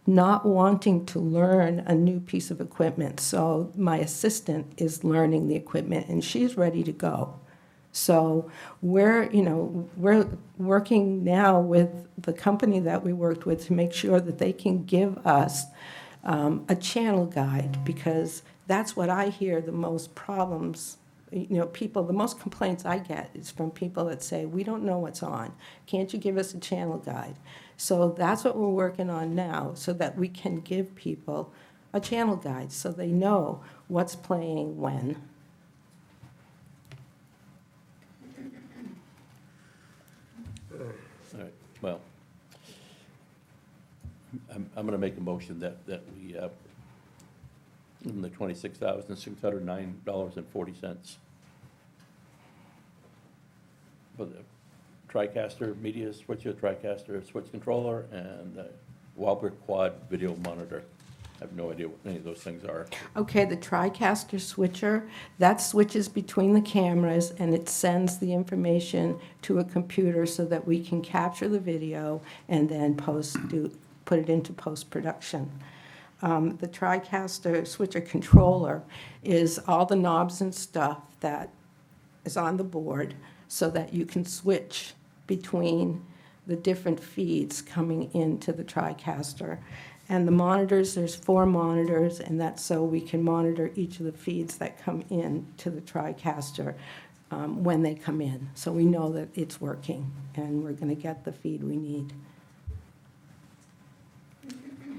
not wanting to learn a new piece of equipment. So my assistant is learning the equipment, and she's ready to go. So we're working now with the company that we worked with to make sure that they can give us a channel guide, because that's what I hear the most problems. The most complaints I get is from people that say, we don't know what's on. Can't you give us a channel guide? So that's what we're working on now, so that we can give people a channel guide so they know what's playing when. All right, well, I'm going to make a motion that we, give them the $26,609.40 for the TriCaster media switcher, TriCaster switch controller, and the Walbert Quad video monitor. I have no idea what any of those things are. Okay, the TriCaster switcher, that switches between the cameras, and it sends the information to a computer so that we can capture the video and then put it into post-production. The TriCaster switcher controller is all the knobs and stuff that is on the board, so that you can switch between the different feeds coming into the TriCaster. And the monitors, there's 4 monitors, and that's so we can monitor each of the feeds that come in to the TriCaster when they come in. So we know that it's working, and we're going to get the feed we need.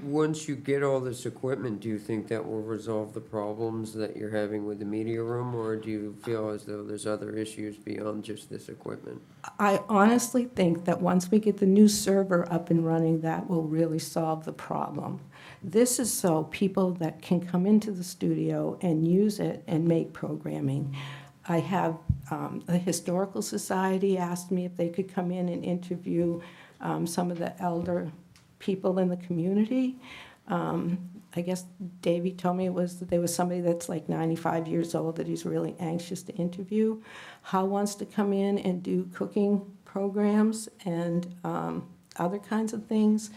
Once you get all this equipment, do you think that will resolve the problems that you're having with the media room, or do you feel as though there's other issues beyond just this equipment? I honestly think that once we get the new server up and running, that will really solve the problem. This is so people that can come into the studio and use it and make programming. I have the Historical Society asked me if they could come in and interview some of the elder people in the community. I guess Davey told me that there was somebody that's like 95 years old that he's really anxious to interview. Hal wants to come in and do cooking programs and other kinds of things.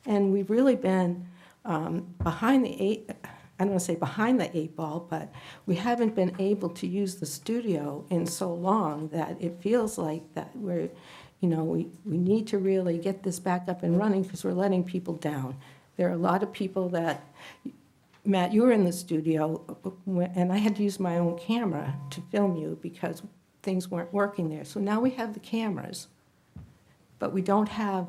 And we've really been behind the eight, I don't want to say behind the 8 ball, but we haven't been able to use the studio in so long that it feels like that we need to really get this back up and running, because we're letting people down. There are a lot of people that, Matt, you were in the studio, and I had to use my own camera to film you because things weren't working there. So now we have the cameras, but we don't have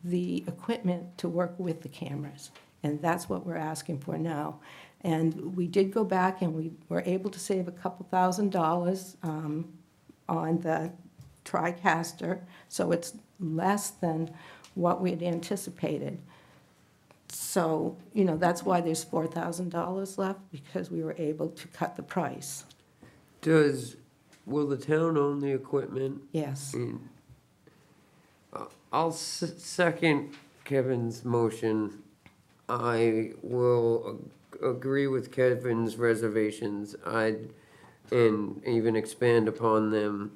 the equipment to work with the cameras. And that's what we're asking for now. And we did go back and we were able to save a couple $1,000s on the TriCaster, so it's less than what we had anticipated. So, you know, that's why there's $4,000 left, because we were able to cut the price. Will the town own the equipment? Yes. I'll second Kevin's motion. I will agree with Kevin's reservations. And even expand upon them.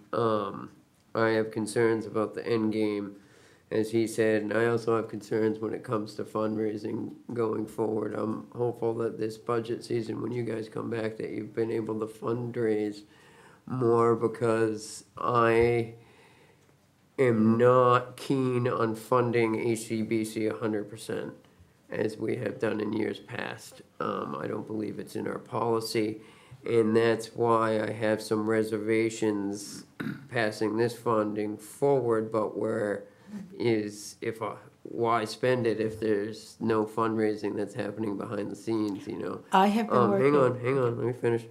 I have concerns about the end game, as he said, and I also have concerns when it comes to fundraising going forward. I'm hopeful that this budget season, when you guys come back, that you've been able to fundraise more, because I am not keen on funding HCBC 100%, as we have done in years past. I don't believe it's in our policy, and that's why I have some reservations passing this funding forward, but why spend it if there's no fundraising that's happening behind the scenes, you know? I have been working. Hang on, let me finish.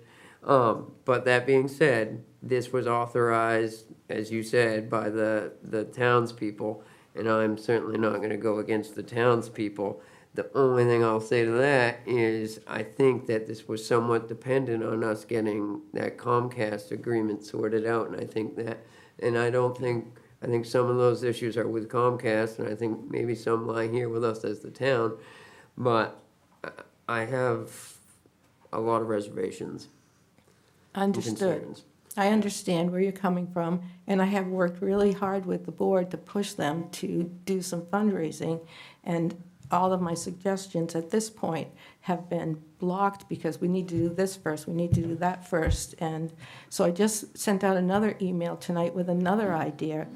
But that being said, this was authorized, as you said, by the townspeople, and I'm certainly not gonna go against the townspeople. The only thing I'll say to that is, I think that this was somewhat dependent on us getting that Comcast agreement sorted out, and I think I think some of those issues are with Comcast, and I think maybe some lie here with us as the town, but I have a lot of reservations and Understood. concerns. I understand where you're coming from, and I have worked really hard with the board to push them to do some fundraising, and all of my suggestions at this point have been blocked because we need to do this first, we need to do that first. And so I just sent out another email tonight with another idea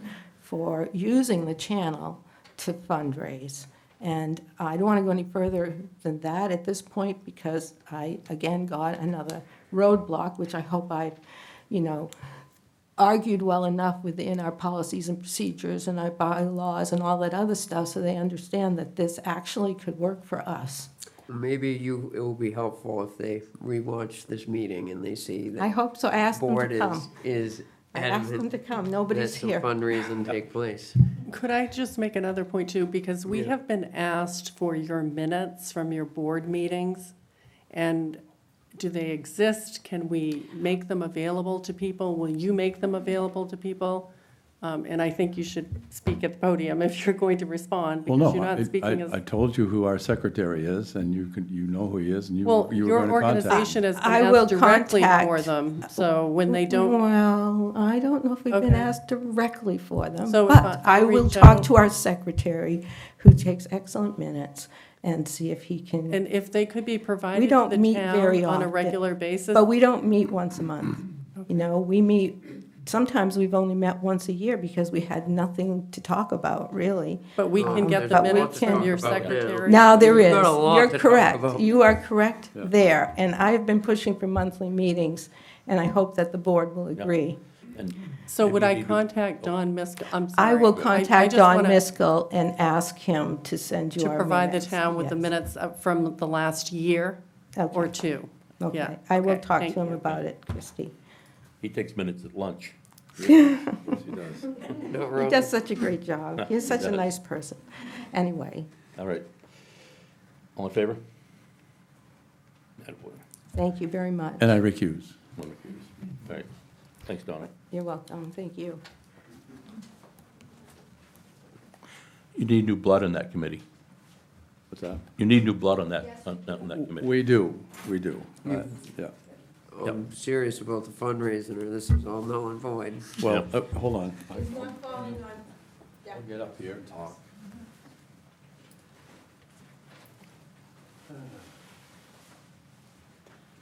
for using the channel to fundraise. And I don't want to go any further than that at this point, because I, again, got another roadblock, which I hope I've, argued well enough within our policies and procedures and our bylaws and all that other stuff, so they understand that this actually could work for us. Maybe it will be helpful if they rewatch this meeting and they see I that hope so. I asked them board to come. is I asked them to come. Nobody's that some here. fundraising take place. Could I just make another point too? Because we Yeah. have been asked for your minutes from your board meetings. And do they exist? Can we make them available to people? Will you make them available to people? And I think you should speak at the podium if you're going to respond, Well, because no, you're not speaking I as. told you who our secretary is, and you know who he is, and you Well, you were your going to contact. organization has I been will asked directly for contact- them. So when they don't, Well, I don't know if we've been Okay. asked directly for them, So if but I I will reach talk out- to our secretary, who takes excellent minutes, and see if he can, and if they could be provided to don't the meet town very on a often, regular basis. but we don't meet once a month. We meet, sometimes we've only met once a year because we had nothing to talk about, really. But we can get There's the a lot minutes to from talk your about now. secretary. Now, there We've is, got a lot you're to talk correct, about. you are correct there, and I've been pushing for monthly meetings, and I hope that the board will agree. And So would maybe I you do- contact Don Miskell? I'm sorry. I will I contact just Don wanna- Miskell and ask him to send you To our provide the minutes. town with the Yes. minutes from the last year or Okay. two. Yeah, Okay, I will okay, talk to thank him you. about it, Christie. He takes minutes at lunch. Yes, he does. No, He Ron? does such a great job. He's such a does. nice person. Anyway, All right. All in favor? Attaboy. thank you very much. And I recuse. One recuse. All right. Thanks, Donna. You're welcome, thank you. You need new blood on that committee. What's that? You need new blood on that committee. We do. Yeah. I'm serious about the fundraising, or this is all null and void. Well, hold on. I'll get up here and talk.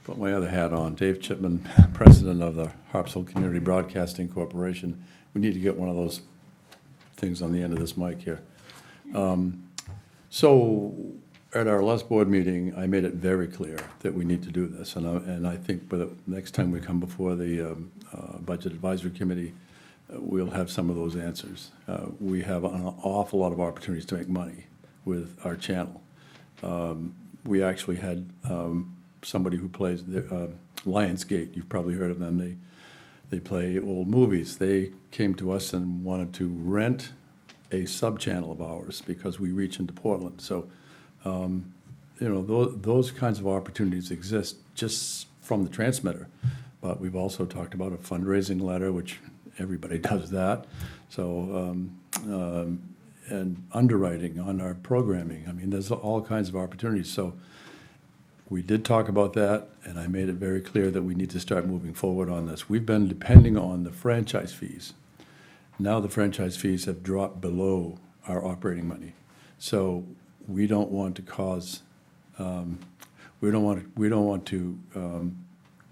Put my other hat on. Dave Chipman, president of the Harpswell Community Broadcasting Corporation. We need to get one of those things on the end of this mic here. So at our last board meeting, I made it very clear that we need to do this. And I think by the next time we come before the Budget Advisory Committee, we'll have some of those answers. We have an awful lot of opportunities to make money with our channel. We actually had somebody who plays the Lionsgate. You've probably heard of them. They play old movies. They came to us and wanted to rent a sub-channel of ours because we reach into Portland. So You know, those kinds of opportunities exist just from the transmitter. But we've also talked about a fundraising letter, which everybody does that. So, and underwriting on our programming. I mean, there's all kinds of opportunities. So we did talk about that, and I made it very clear that we need to start moving forward on this. We've been depending on the franchise fees. Now the franchise fees have dropped below our operating money. So we don't want to cause, we don't want to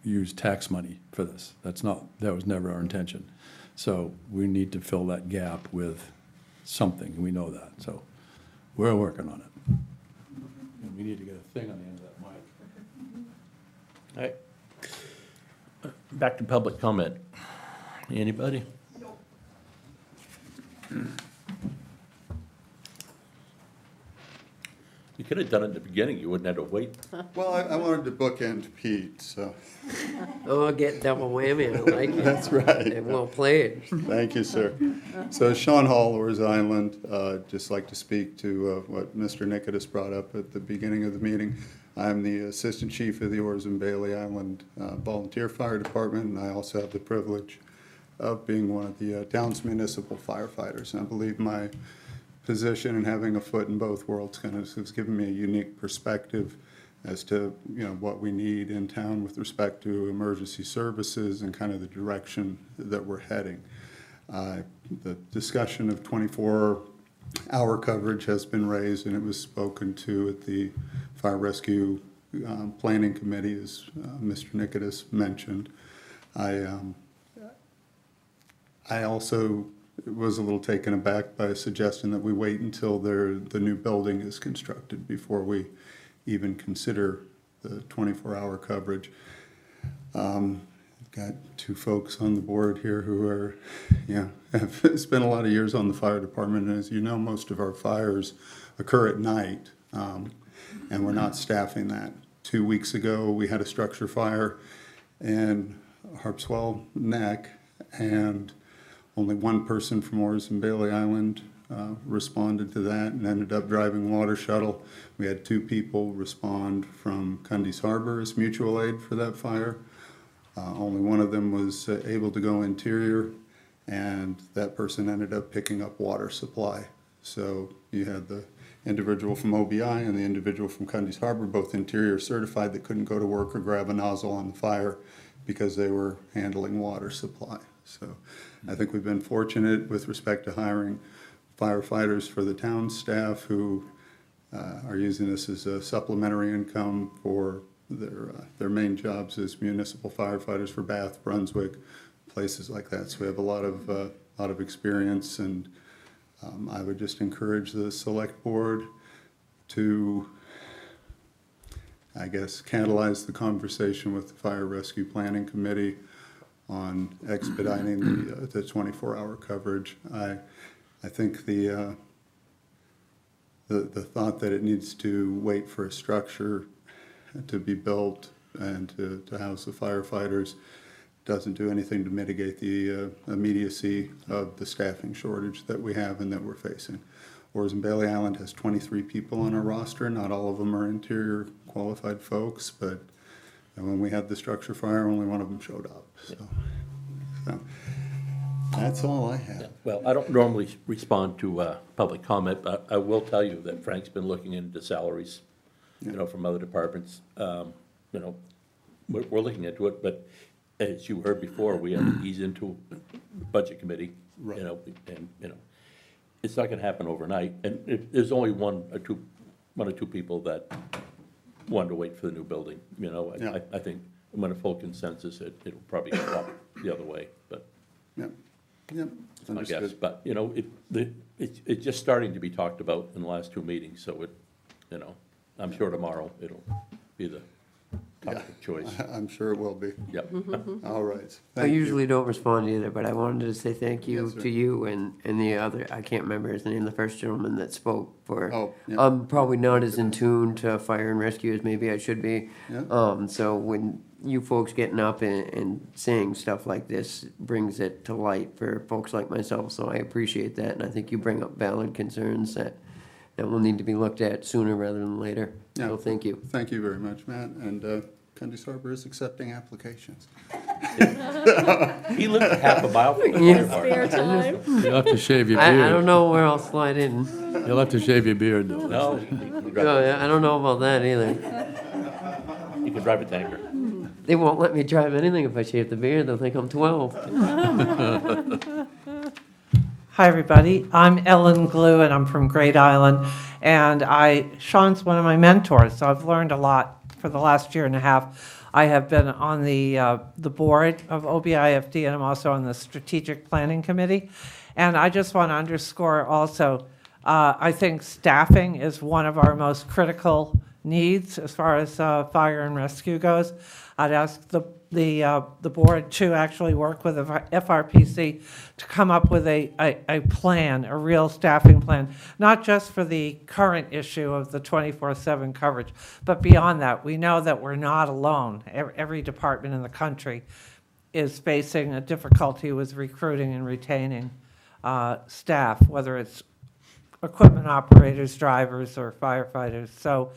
use tax money for this. That was never our intention. So we need to fill that gap with something, and we know that. So we're working on it. And we need to get a thing on the end of that mic. All right. Back to public comment. Anybody? You could have done it in the beginning, you wouldn't have to wait. Well, I wanted to bookend Pete, so, Oh, I'll get double whammy, I like it. that's right. And we'll play it. Thank you, sir. So Sean Hall, Orr's Island, just like to speak to what Mr. Nikitas brought up at the beginning of the meeting. I'm the Assistant Chief of the Orrs and Bailey Island Volunteer Fire Department, and I also have the privilege of being one of the town's municipal firefighters. I believe my position and having a foot in both worlds kind of has given me a unique perspective as to, you know, what we need in town with respect to emergency services and kind of the direction that we're heading. The discussion of 24-hour coverage has been raised, and it was spoken to at the Fire Rescue Planning Committee, as Mr. Nikitas mentioned. I also was a little taken aback by a suggestion that we wait until the new building is constructed before we even consider the 24-hour coverage. I've got two folks on the board here who are, have spent a lot of years on the fire department, and as you know, most of our fires occur at night, and we're not staffing that. 2 weeks ago, we had a structure fire in Harpswell Neck, and only one person from Orrs and Bailey Island responded to that and ended up driving water shuttle. We had 2 people respond from Cundy's Harbor as mutual aid for that fire. Only one of them was able to go interior, and that person ended up picking up water supply. So you had the individual from OBI and the individual from Cundy's Harbor, both interior certified, that couldn't go to work or grab a nozzle on the fire because they were handling water supply. So I think we've been fortunate with respect to hiring firefighters for the town staff who are using this as a supplementary income for their main jobs as municipal firefighters for Bath, Brunswick, places like that. So we have a lot of experience, and I would just encourage the select board to, I guess, catalyze the conversation with the Fire Rescue Planning Committee on expediting the 24-hour coverage. I think the thought that it needs to wait for a structure to be built and to house the firefighters doesn't do anything to mitigate the immediacy of the staffing shortage that we have and that we're facing. Orrs and Bailey Island has 23 people on our roster. Not all of them are interior qualified folks, but when we had the structure fire, only one of them showed up. So that's all I have. Well, I don't normally respond to public comment, but I will tell you that Frank's been looking into salaries, from other departments. We're looking into it, but as you heard before, we have to ease into budget committee, Right. and it's not gonna happen overnight. And there's only one or two people that wanted to wait for the new building, Yeah. I think when a full consensus, it'll probably go up the other way, but Yep, I guess. understood. But, it's just starting to be talked about in the last 2 meetings, so I'm sure tomorrow it'll be the topic of choice. I'm sure it will be. Yep. All right. I Thank you. usually don't respond either, but I wanted to say thank you Yes, sir. to you and the other, I can't remember his name, the first gentleman that spoke for. Oh, yeah. I'm probably not as in tune to fire and rescue as maybe I should be. Yeah. So when you folks getting up and saying stuff like this brings it to light for folks like myself, so I appreciate that, and I think you bring up valid concerns that that will need to be looked at sooner rather than later. So Yeah. thank you. Thank you very much, Matt, and Candice Harbor is accepting applications. He lives a half a mile from the fire department. time? You'll have to shave your beard. I don't know where I'll slide in. You'll have to shave your beard, though. No, you can No, drive, I don't know about that either. you can drive a tanker. They won't let me drive anything if I shave the beard. They'll think I'm 12. Hi, everybody. I'm Ellen Glue, and I'm from Great Island. And Sean's one of my mentors, so I've learned a lot for the last year and a half. I have been on the board of OBIFD, and I'm also on the Strategic Planning Committee. And I just want to underscore also, I think staffing is one of our most critical needs as far as fire and rescue goes. I'd ask the board to actually work with the FRPC to come up with a plan, a real staffing plan, not just for the current issue of the 24/7 coverage, but beyond that. We know that we're not alone. Every department in the country is facing a difficulty with recruiting and retaining staff, whether it's equipment operators, drivers, or firefighters. So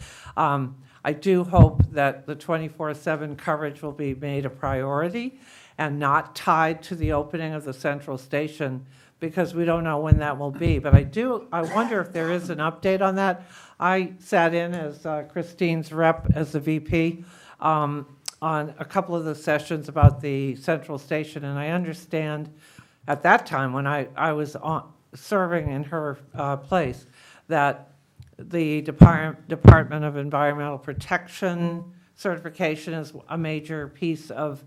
I do hope that the 24/7 coverage will be made a priority and not tied to the opening of the central station, because we don't know when that will be. But I wonder if there is an update on that. I sat in as Christine's rep as the VP on a couple of the sessions about the central station, and I understand at that time when I was serving in her place that the Department of Environmental Protection certification is a major piece of,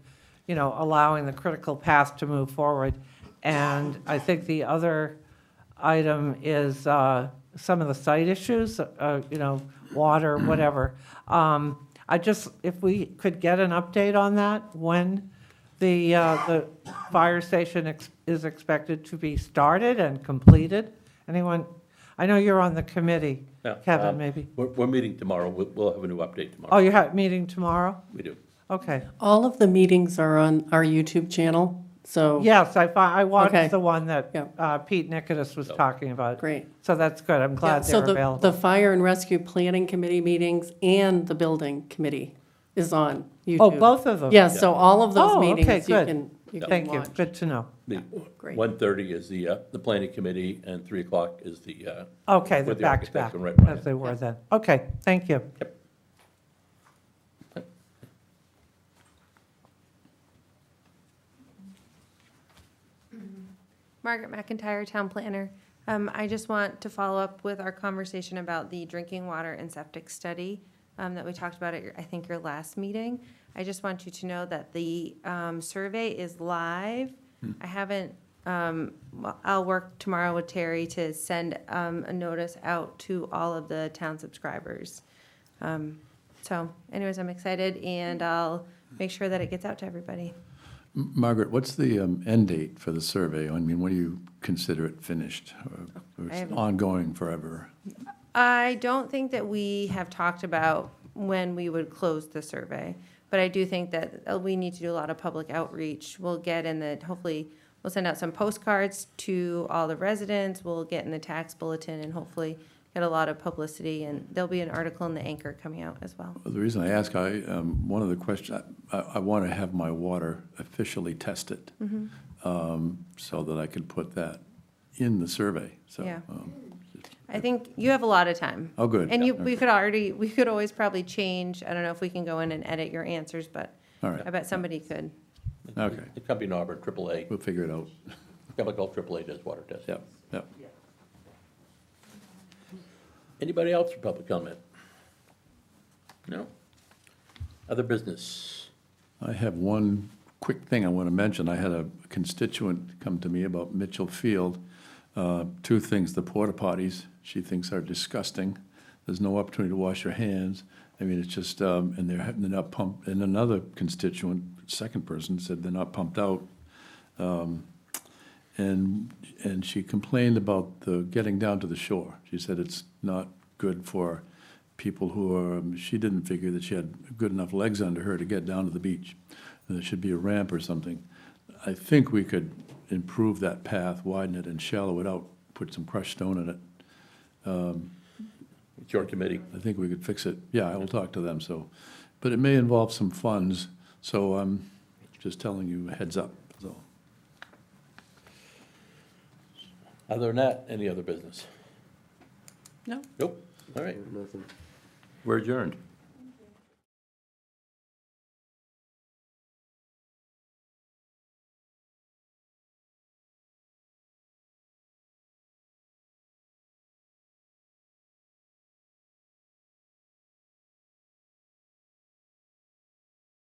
allowing the critical path to move forward. And I think the other item is some of the site issues, water, whatever. If we could get an update on that, when the fire station is expected to be started and completed. Anyone? I know you're on the committee, Yeah, Kevin, maybe. We're meeting tomorrow. We'll have a new update Oh, tomorrow. you have meeting tomorrow? We do. Okay. All of the meetings are on our YouTube channel, so. Yes, I Okay. watched the one that Yeah. Pete Nikitas was talking about. Great. So that's good. I'm Yeah, glad so they're available. the Fire and Rescue Planning Committee meetings and the Building Committee is on YouTube. Oh, both of them? Yes, so all of those Oh, okay, meetings you good. can Thank you. watch. Good to know. Great. 1:30 is the planning committee, and 3 o'clock is the, Okay, with the the back-to-back, architect and right behind as it. they were then. Okay, thank you. Margaret McIntyre, Town Planner. I just want to follow up with our conversation about the drinking water and septic study that we talked about at I think your last meeting. I just want you to know that the survey is live. I haven't, I'll work tomorrow with Terry to send a notice out to all of the town subscribers. So anyways, I'm excited, and I'll make sure that it gets out to everybody. Margaret, what's the end date for the survey? I mean, when do you consider it finished? Or I it's haven't- ongoing forever? I don't think that we have talked about when we would close the survey, but I do think that we need to do a lot of public outreach. We'll get in the, hopefully, we'll send out some postcards to all the residents, we'll get in the tax bulletin, and hopefully get a lot of publicity, and there'll be an article in the Anchor coming out as well. Well, the reason I ask, one of the questions, I want to have my water officially tested, so that I can put that in the survey, so. Yeah. I think you have a lot of time. Oh, good. And Yeah, we could always probably change, I don't know if we can go in and edit your answers, but All right. I bet somebody could. Okay, The company in Auburn, AAA, we'll figure it out. chemical AAA does water testing. Yep, yep. Anybody else for public comment? No? Other business? I have one quick thing I want to mention. I had a constituent come to me about Mitchell Field. Two things, the porta potties, she thinks are disgusting. There's no opportunity to wash your hands. I mean, it's just, and they're not pumped, and another constituent, second person, said they're not pumped out. And she complained about the getting down to the shore. She said it's not good for people who are, she didn't figure that she had good enough legs under her to get down to the beach. There should be a ramp or something. I think we could improve that path, widen it and shallow it out, put some crushed stone in it. It's your committee. I think we could fix it. Yeah, I will talk to them, so. But it may involve some funds, so I'm just telling you heads up, so. Other than that, any other business? No. Nope. All right. Nothing. We're adjourned.